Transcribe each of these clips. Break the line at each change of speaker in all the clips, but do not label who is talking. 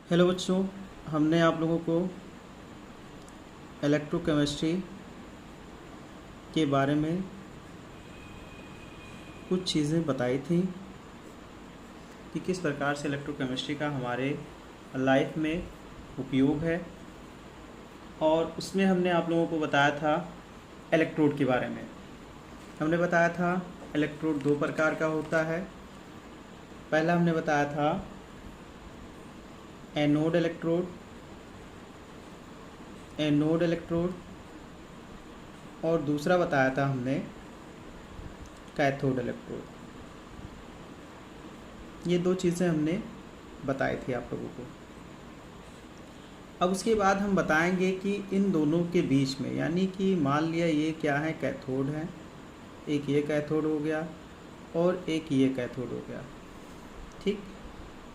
Hello बच्चों, हमने आप लोगों को इलेक्ट्रोकेमिस्ट्री के बारे में कुछ चीज़ें बताई थी कि किस प्रकार से इलेक्ट्रोकेमिस्ट्री का हमारे लाइफ में उपयोग है। और उसमें हमने आप लोगों को बताया था इलेक्ट्रोड के बारे में। हमने बताया था इलेक्ट्रोड दो प्रकार का होता है। पहला हमने बताया था एनोड इलेक्ट्रोड और दूसरा बताया था हमने कैथोड इलेक्ट्रोड। ये दो चीज़ें हमने बताई थी आप लोगों को। अब उसके बाद हम बताएंगे कि इन दोनों के बीच में, यानी कि मान लिया ये क्या है, कैथोड है, एक ये कैथोड हो गया और एक ये कैथोड हो गया, ठीक।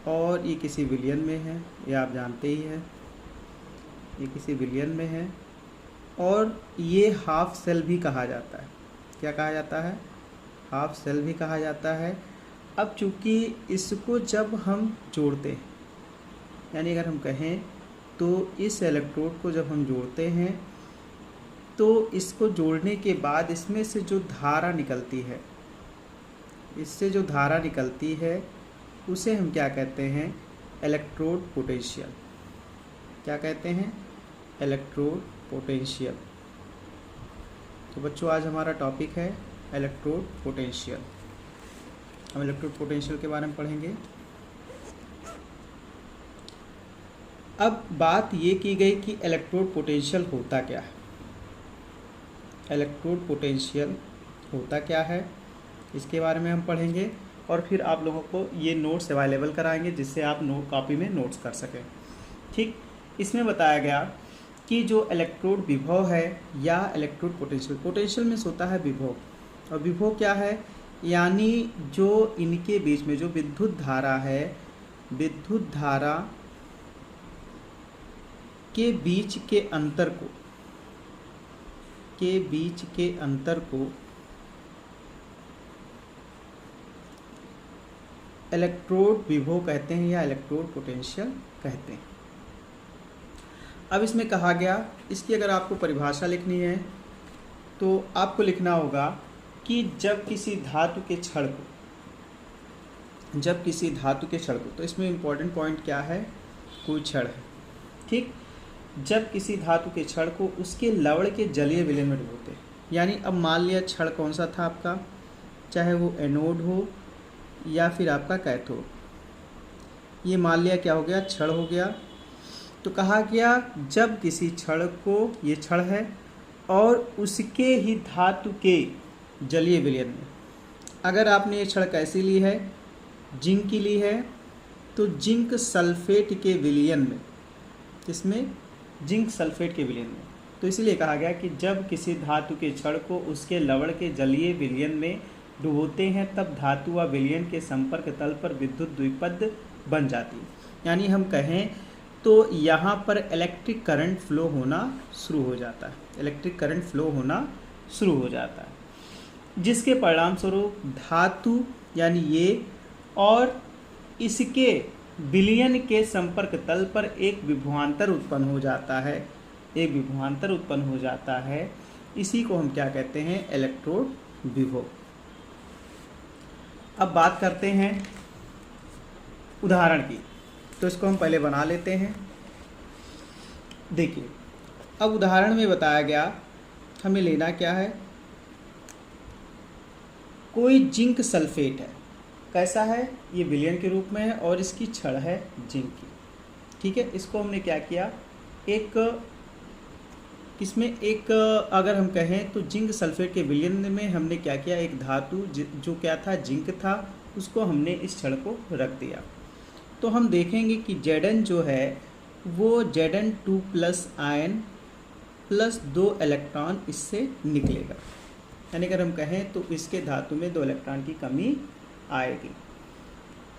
और ये किसी विलयन में है, ये आप जानते ही हैं, ये किसी विलयन में है। और ये हाफ सेल भी कहा जाता है। क्या कहा जाता है? हाफ सेल भी कहा जाता है। अब चूँकि इसको जब हम जोड़ते हैं, यानी अगर हम कहें तो इस इलेक्ट्रोड को जब हम जोड़ते हैं तो इसको जोड़ने के बाद इसमें से जो धारा निकलती है, इससे जो धारा निकलती है उसे हम क्या कहते हैं? Electrode potential. क्या कहते हैं? Electrode potential. तो बच्चों, आज हमारा टॉपिक है इलेक्ट्रोड पोटेंशियल। हम इलेक्ट्रोड पोटेंशियल के बारे में पढ़ेंगे। अब बात ये की गई कि इलेक्ट्रोड पोटेंशियल होता क्या है। इलेक्ट्रोड पोटेंशियल होता क्या है, इसके बारे में हम पढ़ेंगे और फिर आप लोगों को ये नोट्स अवेलेबल कराएंगे जिससे आप कॉपी में नोट्स कर सकें, ठीक। इसमें बताया गया कि जो इलेक्ट्रोड विभव है या इलेक्ट्रोड पोटेंशियल में होता है विभव। और विभव क्या है? यानी जो इनके बीच में जो विद्युत धारा है, विद्युत धारा के बीच के अंतर को इलेक्ट्रोड विभव कहते हैं या इलेक्ट्रोड पोटेंशियल कहते हैं। अब इसमें कहा गया, इसकी अगर आपको परिभाषा लिखनी है तो आपको लिखना होगा कि जब किसी धातु के क्षण को, तो इसमें इम्पोर्टेंट पॉइंट क्या है? कोई क्षण है, ठीक। जब किसी धातु के क्षण को उसके लवण के जलीय विलयन में डुबोते हैं, यानी अब मान लिया क्षण कौन सा था आपका, चाहे वो एनोड हो या फिर आपका कैथोड, ये मान लिया क्या हो गया? क्षण हो गया। तो कहा गया जब किसी क्षण को, ये क्षण है, और उसके ही धातु के जलीय विलयन में, अगर आपने ये क्षण कैसी ली है? जिंक की ली है, तो जिंक सल्फेट के विलयन में, इसमें जिंक सल्फेट के विलयन में। तो इसलिए कहा गया कि जब किसी धातु के क्षण को उसके लवण के जलीय विलयन में डुबोते हैं तब धातु व विलयन के संपर्क तल पर विद्युत द्विपद बन जाती है। यानी हम कहें तो यहाँ पर इलेक्ट्रिक करंट फ्लो होना शुरू हो जाता है, जिसके परिणाम स्वरूप धातु यानी ये और इसके विलयन के संपर्क तल पर एक विभवांतर उत्पन्न हो जाता है। इसी को हम क्या कहते हैं? इलेक्ट्रोड विभव। अब बात करते हैं उदाहरण की, तो इसको हम पहले बना लेते हैं। देखिए, अब उदाहरण में बताया गया हमें लेना क्या है? कोई जिंक सल्फेट है। कैसा है? ये विलयन के रूप में है और इसकी छड़ है जिंक की, ठीक है। इसको हमने क्या किया? अगर हम कहें तो जिंक सल्फेट के विलयन में हमने क्या किया? एक धातु जो क्या था? जिंक था, उसको हमने इस छड़ को रख दिया। तो हम देखेंगे कि Zn जो है वो Zn2 plus ion plus 2 electron इससे निकलेगा। यानी अगर हम कहें तो इसके धातु में 2 इलेक्ट्रॉन की कमी आएगी,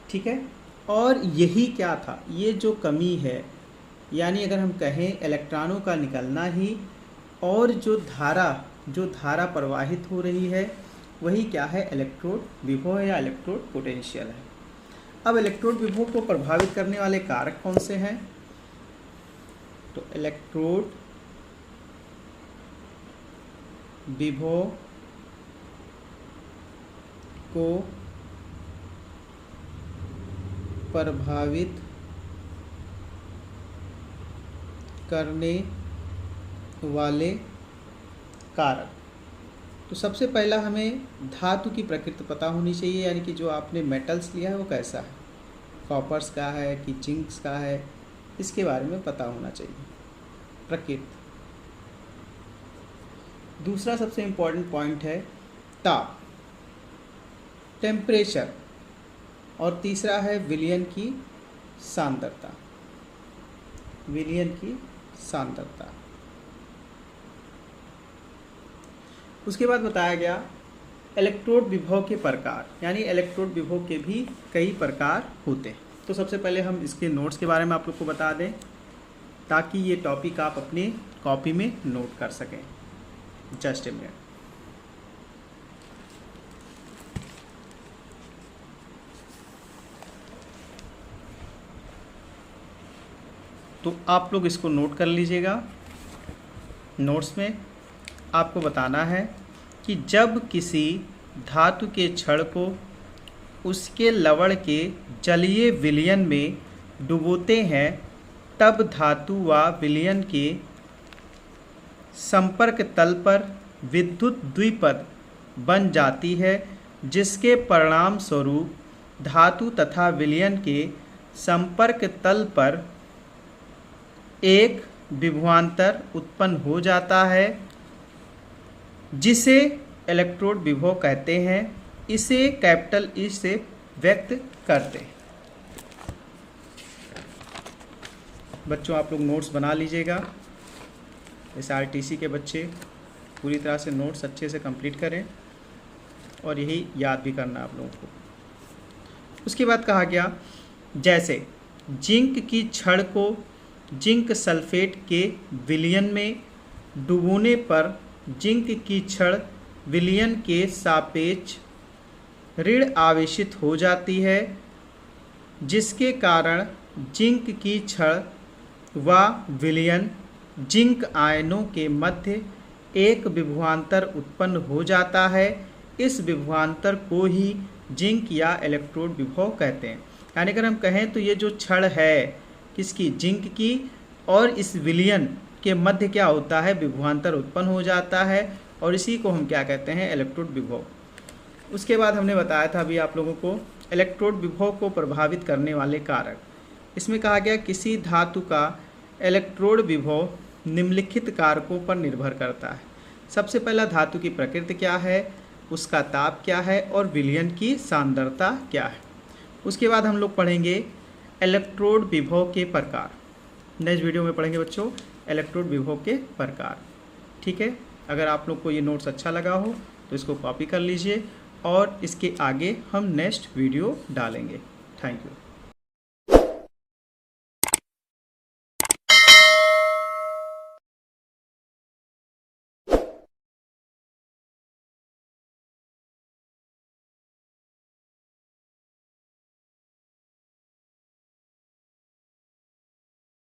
ठीक है। और यही क्या था? ये जो कमी है, यानी अगर हम कहें इलेक्ट्रॉनों का निकलना ही और जो धारा प्रवाहित हो रही है, वही क्या है? इलेक्ट्रोड विभव है या इलेक्ट्रोड पोटेंशियल है। अब इलेक्ट्रोड विभव को प्रभावित करने वाले कारक कौन से हैं? तो इलेक्ट्रोड विभव को प्रभावित करने वाले कारक। तो सबसे पहला हमें धातु की प्रकृति पता होनी चाहिए, यानी कि जो आपने मेटल्स लिया है वो कैसा है, कॉपर्स का है कि जिंक्स का है, इसके बारे में पता होना चाहिए, प्रकृति। दूसरा सबसे इम्पोर्टेंट पॉइंट है ताप, टेम्परेचर, और तीसरा है विलयन की सांद्रता, विलयन की सांद्रता। उसके बाद बताया गया इलेक्ट्रोड विभव के प्रकार, यानी इलेक्ट्रोड विभव के भी कई प्रकार होते हैं। तो सबसे पहले हम इसके नोट्स के बारे में आप लोग को बता दें, ताकि ये टॉपिक आप अपनी कॉपी में नोट कर सकें। Just a minute. तो आप लोग इसको नोट कर लीजिएगा। नोट्स में आपको बताना है कि जब किसी धातु के छड़ को उसके लवण के जलीय विलयन में डुबोते हैं, तब धातु व विलयन के संपर्क तल पर विद्युत द्विपद बन जाती है, जिसके परिणाम स्वरूप धातु तथा विलयन के संपर्क तल पर एक विभवांतर उत्पन्न हो जाता है, जिसे इलेक्ट्रोड विभव कहते हैं। इसे कैपिटल ई से व्यक्त करते हैं। बच्चों आप लोग नोट्स बना लीजिएगा। SRTC के बच्चे पूरी तरह से नोट्स अच्छे से कंप्लीट करें और यही याद भी करना आप लोगों को। उसके बाद कहा गया जैसे जिंक की छड़ को जिंक सल्फेट के विलयन में डुबोने पर जिंक की छड़ विलयन के सापेक्ष ऋण आवेशित हो जाती है, जिसके कारण जिंक की छड़ व विलयन जिंक आयनों के मध्य एक विभवांतर उत्पन्न हो जाता है। इस विभवांतर को ही जिंक या इलेक्ट्रोड विभव कहते हैं। यानी अगर हम कहें तो ये जो छड़ है किसकी, जिंक की, और इस विलयन के मध्य क्या होता है, विभवांतर उत्पन्न हो जाता है, और इसी को हम क्या कहते हैं, इलेक्ट्रोड विभव। उसके बाद हमने बताया था अभी आप लोगों को इलेक्ट्रोड विभव को प्रभावित करने वाले कारक। इसमें कहा गया किसी धातु का इलेक्ट्रोड विभव निम्नलिखित कारकों पर निर्भर करता है। सबसे पहला धातु की प्रकृति क्या है, उसका ताप क्या है, और विलयन की सांद्रता क्या है। उसके बाद हम लोग पढ़ेंगे इलेक्ट्रोड विभव के प्रकार। नेक्स्ट वीडियो में पढ़ेंगे बच्चों इलेक्ट्रोड विभव के प्रकार। ठीक है, अगर आप लोग को ये नोट्स अच्छा लगा हो तो इसको कॉपी कर लीजिए और इसके आगे हम नेक्स्ट वीडियो डालेंगे। Thank you.